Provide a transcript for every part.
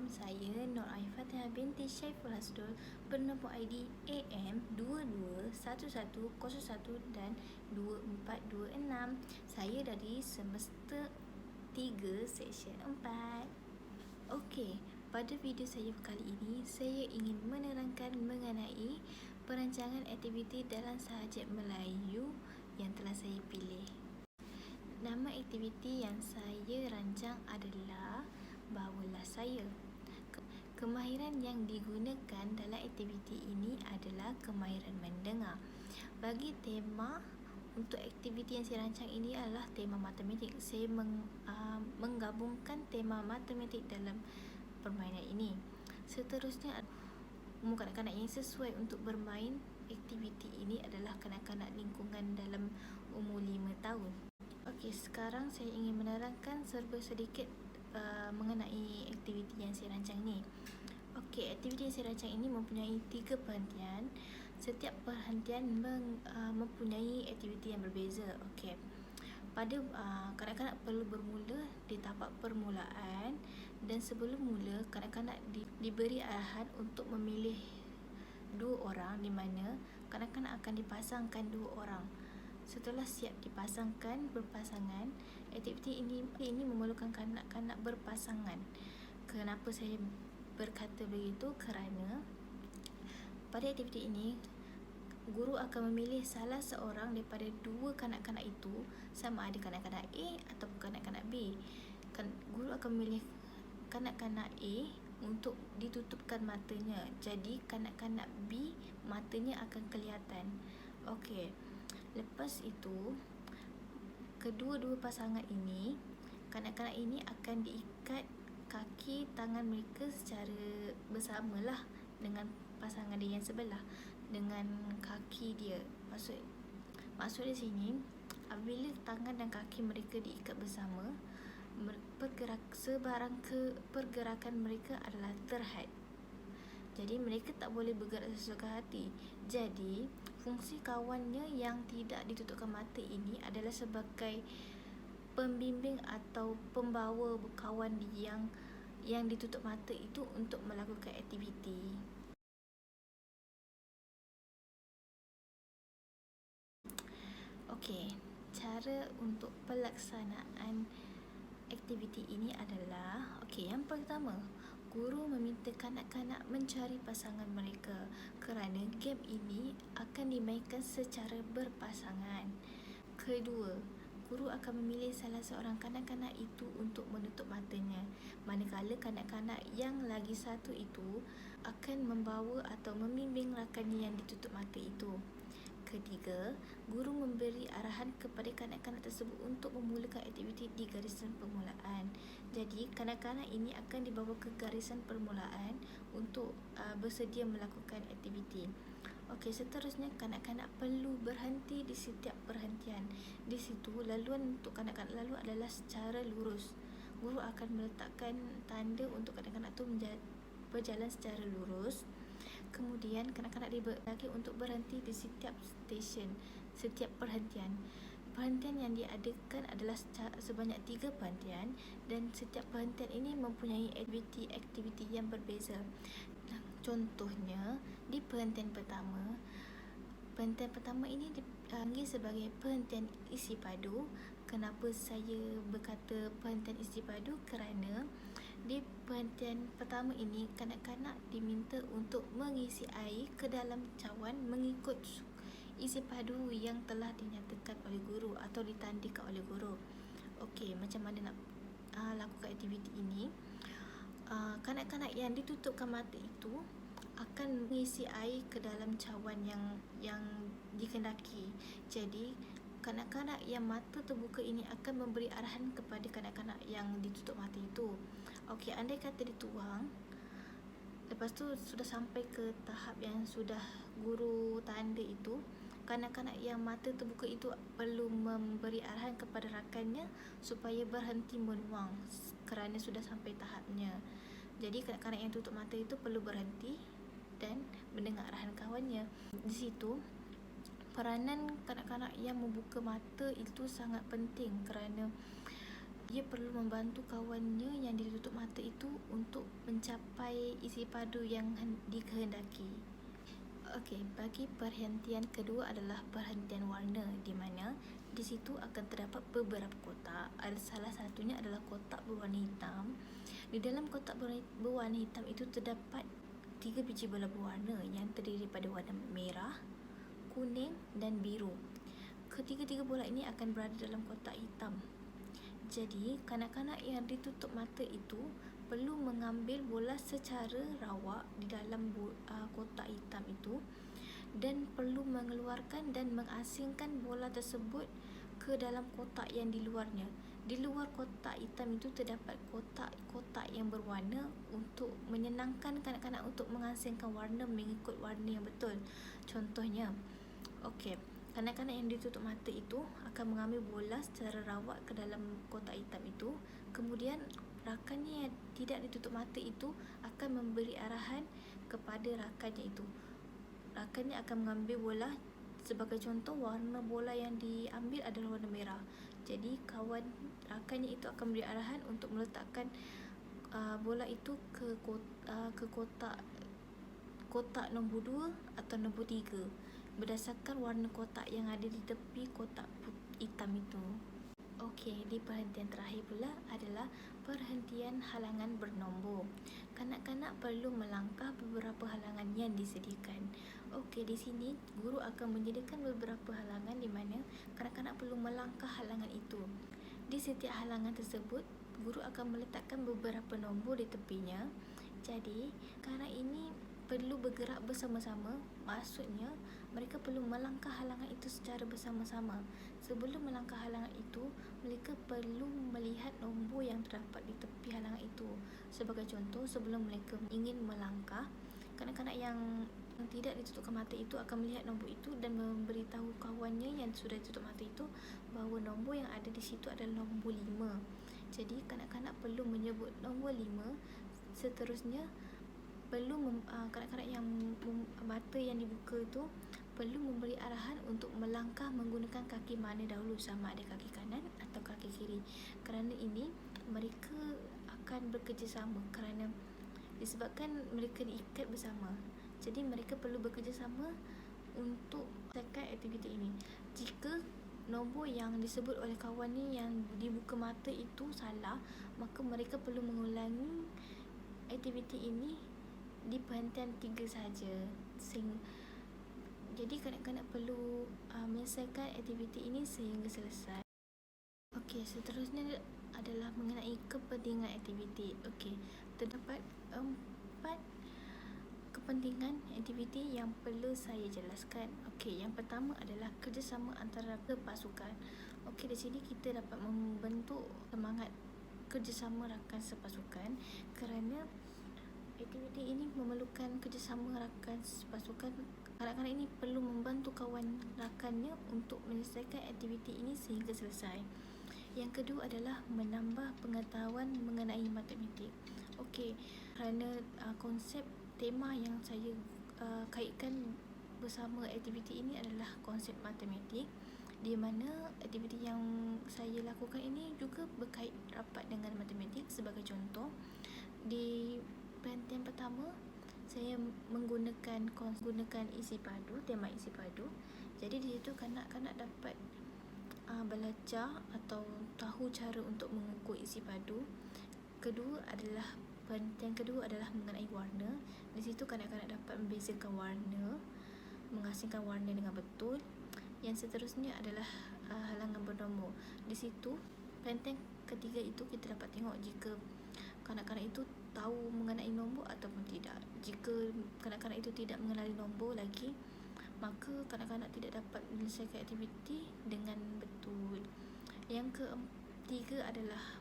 saya Nur Aifathah binti Syaiful Hasdul bernombor ID AM221101 dan 2426. Saya dari semester 3 seksyen 4. Okey, pada video saya kali ini saya ingin menerangkan mengenai perancangan aktiviti dalam sahaja Melayu yang telah saya pilih. Nama aktiviti yang saya rancang adalah Bawalah Saya. Kemahiran yang digunakan dalam aktiviti ini adalah kemahiran mendengar. Bagi tema untuk aktiviti yang saya rancang ini adalah tema matematik. Saya menggabungkan tema matematik dalam permainan ini. Seterusnya, umur kanak-kanak yang sesuai untuk bermain aktiviti ini adalah kanak-kanak lingkungan dalam umur 5 tahun. Okey, sekarang saya ingin menerangkan serba sedikit mengenai aktiviti yang saya rancang ni. Okey, aktiviti yang saya rancang ini mempunyai 3 perhentian. Setiap perhentian mempunyai aktiviti yang berbeza. Okey, pada kanak-kanak perlu bermula di tapak permulaan, dan sebelum mula kanak-kanak diberi arahan untuk memilih 2 orang, di mana kanak-kanak akan dipasangkan 2 orang. Setelah siap dipasangkan berpasangan, aktiviti ini memerlukan kanak-kanak berpasangan. Kenapa saya berkata begitu? Kerana pada aktiviti ini guru akan memilih salah seorang daripada 2 kanak-kanak itu, sama ada kanak-kanak A atau kanak-kanak B. Guru akan memilih kanak-kanak A untuk ditutupkan matanya. Jadi kanak-kanak B matanya akan kelihatan. Okey. Lepas itu, kedua-dua pasangan ini, kanak-kanak ini akan diikat kaki tangan mereka secara bersamalah dengan pasangan dia yang sebelah, dengan kaki dia. Maksud di sini, apabila tangan dan kaki mereka diikat bersama, pergerakan mereka adalah terhad. Jadi mereka tak boleh bergerak sesuka hati. Jadi fungsi kawannya yang tidak ditutupkan mata ini adalah sebagai pembimbing atau pembawa kawan yang ditutup mata itu untuk melakukan aktiviti. Okey, cara untuk pelaksanaan aktiviti ini adalah, okey, yang pertama, guru meminta kanak-kanak mencari pasangan mereka kerana game ini akan dimainkan secara berpasangan. Kedua, guru akan memilih salah seorang kanak-kanak itu untuk menutup matanya, manakala kanak-kanak yang lagi satu itu akan membawa atau membimbing rakannya yang ditutup mata itu. Ketiga, guru memberi arahan kepada kanak-kanak tersebut untuk memulakan aktiviti di garisan permulaan. Jadi, kanak-kanak ini akan dibawa ke garisan permulaan untuk bersedia melakukan aktiviti. Okey, seterusnya kanak-kanak perlu berhenti di setiap perhentian. Di situ, laluan untuk kanak-kanak lalu adalah secara lurus. Guru akan meletakkan tanda untuk kanak-kanak itu berjalan secara lurus. Kemudian kanak-kanak diberi untuk berhenti di setiap stesen, setiap perhentian. Perhentian yang diadakan adalah sebanyak 3 perhentian, dan setiap perhentian ini mempunyai aktiviti yang berbeza. Contohnya, di perhentian pertama ini dipanggil sebagai perhentian isi padu. Kenapa saya berkata perhentian isi padu? Kerana di perhentian pertama ini, kanak-kanak diminta untuk mengisi air ke dalam cawan mengikut isi padu yang telah dinyatakan oleh guru atau ditandakan oleh guru. Okey, macam mana nak lakukan aktiviti ini? Kanak-kanak yang ditutupkan mata itu akan mengisi air ke dalam cawan yang dikendaki. Jadi kanak-kanak yang mata terbuka ini akan memberi arahan kepada kanak-kanak yang ditutup mata itu. Okey, andai kata dituang, lepas tu sudah sampai ke tahap yang sudah guru tanda itu, kanak-kanak yang mata terbuka itu perlu memberi arahan kepada rakannya supaya berhenti menuang kerana sudah sampai tahapnya. Jadi kanak-kanak yang tutup mata itu perlu berhenti dan mendengar arahan kawannya. Di situ, peranan kanak-kanak yang membuka mata itu sangat penting kerana dia perlu membantu kawannya yang ditutup mata itu untuk mencapai isi padu yang dikehendaki. Okey, bagi perhentian kedua adalah perhentian warna, di mana di situ akan terdapat beberapa kotak. Salah satunya adalah kotak berwarna hitam. Di dalam kotak berwarna hitam itu terdapat 3 biji bola berwarna yang terdiri pada warna merah, kuning dan biru. Ketiga-tiga bola ini akan berada dalam kotak hitam. Jadi, kanak-kanak yang ditutup mata itu perlu mengambil bola secara rawak di dalam kotak hitam itu dan perlu mengeluarkan dan mengasingkan bola tersebut ke dalam kotak yang di luarnya. Di luar kotak hitam itu terdapat kotak-kotak yang berwarna untuk menyenangkan kanak-kanak untuk mengasingkan warna mengikut warna yang betul. Contohnya, okey, kanak-kanak yang ditutup mata itu akan mengambil bola secara rawak ke dalam kotak hitam itu. Kemudian rakannya yang tidak ditutup mata itu akan memberi arahan kepada rakannya itu. Rakannya akan mengambil bola, sebagai contoh warna bola yang diambil adalah warna merah. Jadi rakannya itu akan memberi arahan untuk meletakkan bola itu ke kotak nombor 2 atau nombor 3 berdasarkan warna kotak yang ada di tepi kotak hitam itu. Okey, di perhentian terakhir pula adalah perhentian halangan bernombor. Kanak-kanak perlu melangkah beberapa halangan yang disediakan. Okey, di sini guru akan menyediakan beberapa halangan di mana kanak-kanak perlu melangkah halangan itu. Di setiap halangan tersebut, guru akan meletakkan beberapa nombor di tepinya. Jadi, kanak ini perlu bergerak bersama-sama. Maksudnya, mereka perlu melangkah halangan itu secara bersama-sama. Sebelum melangkah halangan itu, mereka perlu melihat nombor yang terdapat di tepi halangan itu. Sebagai contoh, sebelum mereka ingin melangkah, kanak-kanak yang tidak ditutupkan mata itu akan melihat nombor itu dan memberitahu kawannya yang sudah ditutup mata itu bahawa nombor yang ada di situ adalah nombor 5. Jadi, kanak-kanak perlu menyebut nombor 5. Seterusnya, kanak-kanak yang mata yang dibuka itu perlu memberi arahan untuk melangkah menggunakan kaki mana dahulu, sama ada kaki kanan atau kaki kiri. Kerana ini mereka akan bekerjasama kerana disebabkan mereka diikat bersama. Jadi mereka perlu bekerjasama untuk selesaikan aktiviti ini. Jika nombor yang disebut oleh kawan ni yang dibuka mata itu salah, maka mereka perlu mengulangi aktiviti ini di perhentian 3 sahaja. Jadi kanak-kanak perlu menyelesaikan aktiviti ini sehingga selesai. Okey, seterusnya adalah mengenai kepentingan aktiviti. Okey, terdapat 4 kepentingan aktiviti yang perlu saya jelaskan. Okey, yang pertama adalah kerjasama antara pasukan. Okey, di sini kita dapat membentuk semangat kerjasama rakan sepasukan kerana aktiviti ini memerlukan kerjasama rakan sepasukan. Kanak-kanak ini perlu membantu kawan rakannya untuk menyelesaikan aktiviti ini sehingga selesai. Yang kedua adalah menambah pengetahuan mengenai matematik. Okey, kerana konsep tema yang saya kaitkan bersama aktiviti ini adalah konsep matematik, di mana aktiviti yang saya lakukan ini juga berkait rapat dengan matematik. Sebagai contoh, di perhentian pertama saya menggunakan isi padu, tema isi padu. Jadi di situ kanak-kanak dapat belajar atau tahu cara untuk mengukur isi padu. Perhentian kedua adalah mengenai warna. Di situ kanak-kanak dapat membezakan warna, mengasingkan warna dengan betul. Yang seterusnya adalah halangan bernombor. Di situ perhentian ketiga itu kita dapat tengok jika kanak-kanak itu tahu mengenai nombor ataupun tidak. Jika kanak-kanak itu tidak mengenali nombor lagi, maka kanak-kanak tidak dapat menyelesaikan aktiviti dengan betul. Yang ketiga adalah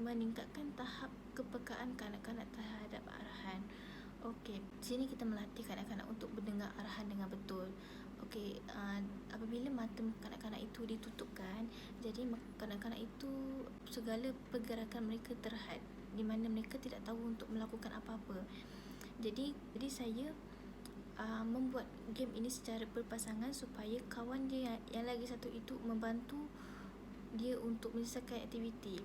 meningkatkan tahap kepekaan kanak-kanak terhadap arahan. Okey, sini kita melatih kanak-kanak untuk mendengar arahan dengan betul. Okey, apabila mata kanak-kanak itu ditutupkan, jadi kanak-kanak itu segala pergerakan mereka terhad, di mana mereka tidak tahu untuk melakukan apa-apa. Jadi saya membuat game ini secara berpasangan supaya kawan dia yang lagi satu itu membantu dia untuk menyelesaikan aktiviti.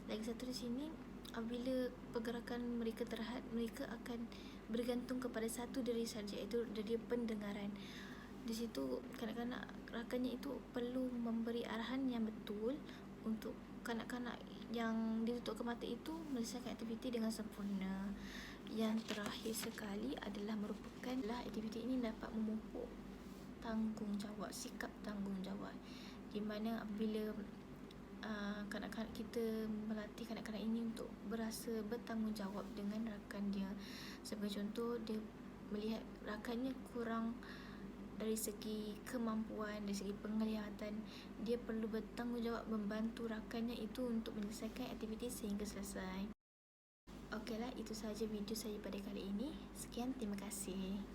Lagi satu di sini, apabila pergerakan mereka terhad, mereka akan bergantung kepada satu dari sahaja, iaitu dari pendengaran. Di situ kanak-kanak rakannya itu perlu memberi arahan yang betul untuk kanak-kanak yang ditutupkan mata itu menyelesaikan aktiviti dengan sempurna. Yang terakhir sekali adalah merupakan aktiviti ini dapat memupuk tanggungjawab, sikap tanggungjawab, di mana apabila kanak-kanak kita melatih kanak-kanak ini untuk berasa bertanggungjawab dengan rakan dia. Sebagai contoh, dia melihat rakannya kurang dari segi kemampuan, dari segi penglihatan, dia perlu bertanggungjawab membantu rakannya itu untuk menyelesaikan aktiviti sehingga selesai. Okeylah, itu sahaja video saya pada kali ini. Sekian, terima kasih.